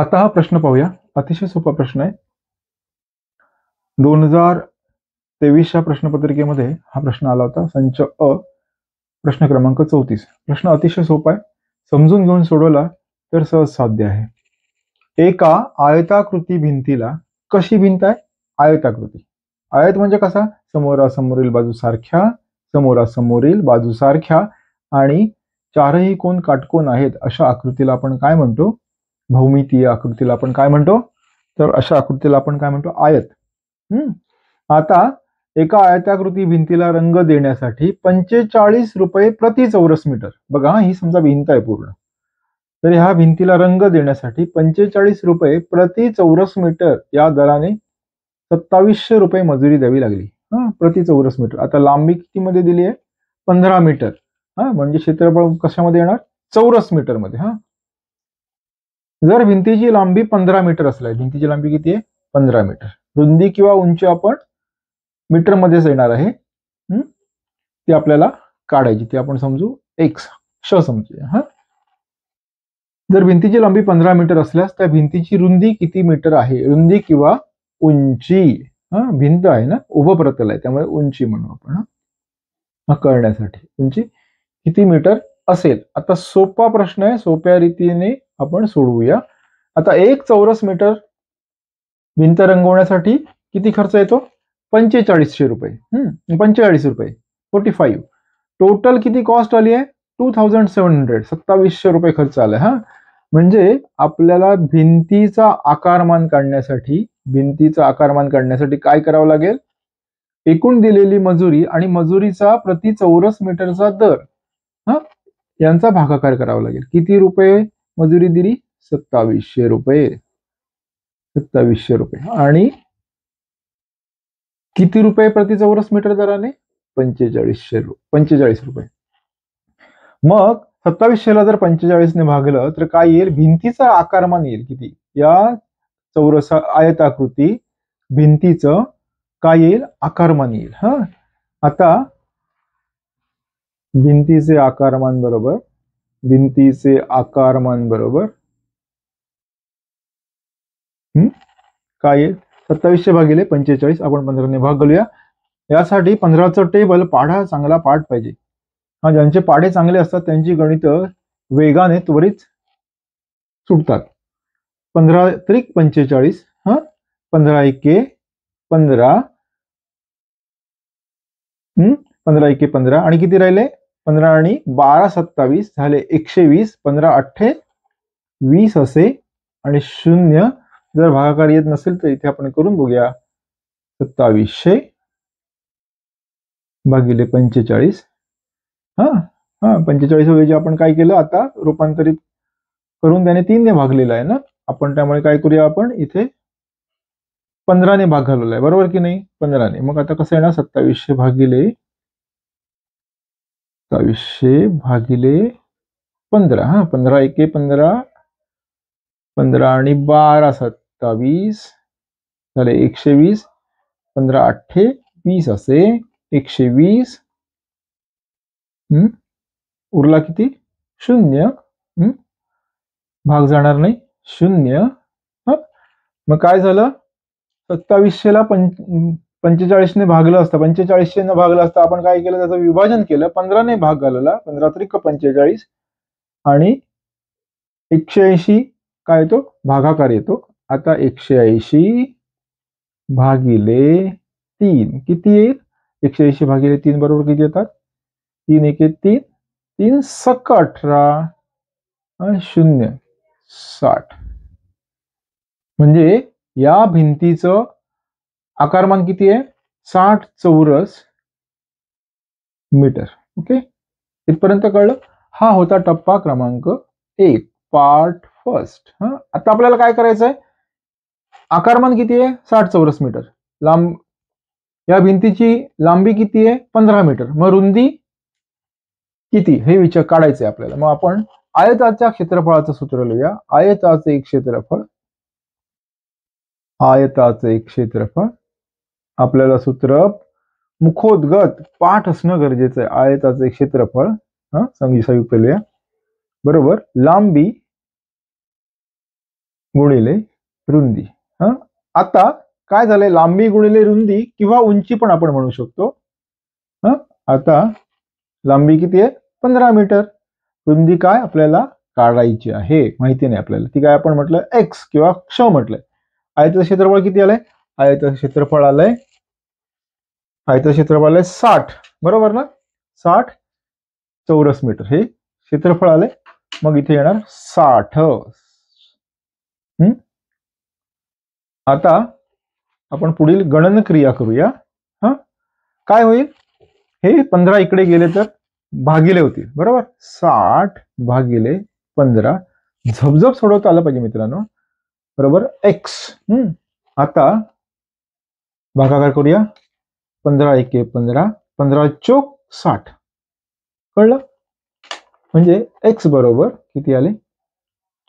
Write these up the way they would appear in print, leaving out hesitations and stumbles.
आता हा प्रश्न पाहूया. अतिशय सोपा प्रश्न आहे. 2023च्या प्रश्नपत्रिकेमध्ये हा प्रश्न आला होता. संच अ, प्रश्न क्रमांक 34. प्रश्न अतिशय सोपा आहे. समजून घेऊन सोडवला तर सहज साध्य आहे. एका आयताकृती भिंतीला, कशी भिंत आहे? आयताकृती. आयत म्हणजे कसा? समोरासमोरील बाजू सारख्या, समोरासमोरील बाजू सारख्या आणि चारही कोण काटकोन आहेत अशा आकृतीला आपण काय म्हणतो? भौमितीय आकृतीला आपण काय म्हणतो? तर अशा आकृतीला आपण काय म्हणतो? आयत. आता एका आयताकृती भिंतीला रंग देण्यासाठी 45 रुपये प्रति चौरस मीटर. बघा, ही समजा भिंत आहे पूर्ण. तर ह्या भिंतीला रंग देण्यासाठी 45 रुपये प्रति चौरस मीटर या दराने 2700 रुपये मजुरी द्यावी लागली. प्रति चौरस मीटर. आता लांबी किती मध्ये दिली आहे? 15 मीटर. म्हणजे क्षेत्रफळ कशामध्ये येणार? चौरस मीटर मध्ये. जर भिंतीची लांबी 15 मीटर असल्यास, भिंतीची लांबी किती आहे? 15 मीटर. रुंदी किंवा उंची आपण मीटर मध्येच येणार आहे. ती आपल्याला काढायची. ती आपण समजू एक्स, समजूया. जर भिंतीची लांबी 15 मीटर असल्यास त्या भिंतीची रुंदी किती मीटर आहे? रुंदी किंवा उंची. भिंत आहे ना, उभं प्रतल आहे, त्यामुळे उंची म्हणू आपण. कळण्यासाठी उंची किती मीटर असेल. आता सोपा प्रश्न आहे, सोप्या रीतीने आपण सोडवूया. आता 1 चौरस मीटर भिंत रंगवण्यासाठी किती खर्च येतो? 4500 रुपये. 45 रुपये, 45. टोटल किती कॉस्ट आली आहे? 2700, 2700 रुपये खर्च आला. म्हणजे आपल्याला भिंतीचा आकारमान काढण्यासाठी काय करावं लागेल? एकूण दिलेली मजुरी आणि मजुरीचा प्रति चौरस मीटरचा दर यांचा भागाकार करावा लागेल. किती रुपये मजुरी दिली? 2700 रुपये. 2700 रुपये. आणि किती रुपये प्रति चौरस मीटर दराने? 45 रुपये. मग 2700 ला जर 45 ने भागलं तर काय येईल? भिंतीचा आकारमान येईल किती? या चौरस आयताकृती भिंतीचं काय येईल? आकारमान येईल. आता भिंतीचे आकारमान बरोबर काय येईल? 2700 भागिले 45. आपण 15 ने भाग घालूया. यासाठी 15चं टेबल पाढा, चांगला पाठ पाहिजे. ज्यांचे पाढे चांगले असतात त्यांची गणित वेगाने त्वरित सुटतात. 15 त्रिक 45, 15 एके 15, 15 एके 15 आणि किती राहिले? 15 आणि 12 27 झाले 120. 15 अठ्ठे 20 असे आणि 0 जर भागाकार येत नसेल तर इथे आपण करून बघूया. 2700 भागिले 45. 45 ऐवजी आपण काय केलं? आता रूपांतरित करून त्याने 3 ने भागलेला आहे ना आपण, त्यामुळे काय करूया? आपण इथे 15 ने भाग घालवला आहे, बरोबर की नाही? 15 ने. मग आता कसं येणार? 2700 भागिले 15. 15 एके 15, 15 आणि 12 27 झाले 120. 15 अठ्ठे 20 असे 120. उरला किती? 0. भाग जाणार नाही, 0. मग काय झालं? 2700 ला 45 ने भागलं असतं. 4500 ने भागलं असतं. आपण काय केलं? त्याचं विभाजन केलं. 15 ने भाग घालवला. 15 त्रिक 45 आणि 180 काय येतो? भागाकार येतो. आता 180 भागिले 3 किती येईल? 180 भागिले 3 बरोबर किती येतात? 3 एके 3, 3 सक 18 आणि 0 60. म्हणजे या भिंतीचं आकारमान किती आहे? 60 चौरस मीटर. ओके, इथपर्यंत कळलं? हा होता टप्पा क्रमांक 1, पार्ट फर्स्ट. आता आपल्याला काय करायचं आहे? आकारमान किती आहे? 60 चौरस मीटर. या भिंतीची लांबी किती आहे? 15 मीटर. मग रुंदी किती हे विचार काढायचंय आपल्याला. मग आपण आयताच्या क्षेत्रफळाचं सूत्र लिहूया. आयताचे क्षेत्रफळ आपल्याला सूत्र मुखोद्गत पाठ असणं गरजेचं आहे. आयताचे क्षेत्रफळ संयुक्त लिहूया. बरोबर, लांबी गुणिले रुंदी. आता काय झालंय, लांबी गुणिले रुंदी किंवा उंची पण आपण म्हणू शकतो. आता लांबी किती आहे, 15 मीटर. रुंदी काय आपल्याला काढायची आहे, माहिती नाही आपल्याला, ती काय आपण म्हटलं एक्स किंवा क्ष म्हटलंय. आयताचं क्षेत्रफळ किती आलंय, आयताचं क्षेत्रफळ आलंय 60, बरोबर ना, 60 चौरस मीटर हे क्षेत्रफळ आलंय. मग इथे येणार 60. आता आपण पुढील गणन क्रिया करूया. काय होईल, हे 15 इकडे गेले तर भागिले होतील, बरोबर. 60 भागिले 15, झपझप सोडवता आलं पाहिजे मित्रांनो, बरोबर एक्स. आता भागाकार करूया. 15 एके 15, 15 चोक 60, कळलं. म्हणजे एक्स बरोबर किती आले,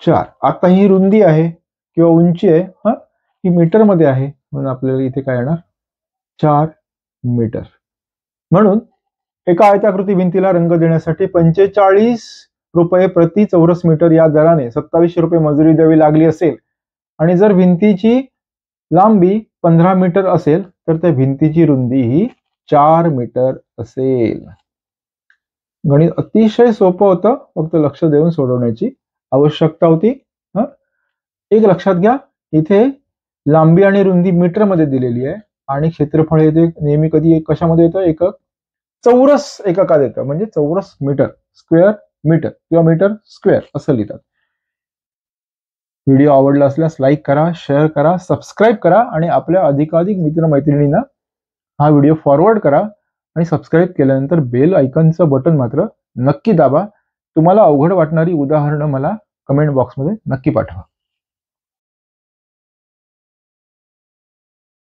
4. आता ही रुंदी आहे किंवा उंची आहे, ही मीटर मध्ये आहे, म्हणून आपल्याला इथे काय येणार, 4 मीटर. म्हणून एका आयताकृती भिंतीला रंग देण्यासाठी 45 रुपये प्रति चौरस मीटर या दराने 2700 रुपये मजुरी द्यावी लागली असेल आणि जर भिंतीची लांबी 15 मीटर असेल तर त्या भिंतीची रुंदी ही 4 मीटर असेल. गणित अतिशय सोपं होतं, फक्त लक्ष देऊन सोडवण्याची आवश्यकता होती. एक लक्षात घ्या, इथे लांबी आणि रुंदी मीटर मध्ये दिलेली आहे आणि क्षेत्रफळ येते नेहमी कधी कशामध्ये येतं, एकक चौरस एककात येतं, म्हणजे चौरस मीटर, स्क्वेअर मीटर किंवा मीटर स्क्वेअर असं लिहितात. व्हिडिओ आवडला असल्यास लाईक करा, शेअर करा, सबस्क्राईब करा आणि आपल्या अधिकाधिक मित्रमैत्रिणींना हा व्हिडिओ फॉरवर्ड करा आणि सबस्क्राईब केल्यानंतर बेल आयकॉनचं बटन मात्र नक्की दाबा. तुम्हाला अवघड वाटणारी उदाहरणं मला कमेंट बॉक्समध्ये नक्की पाठवा.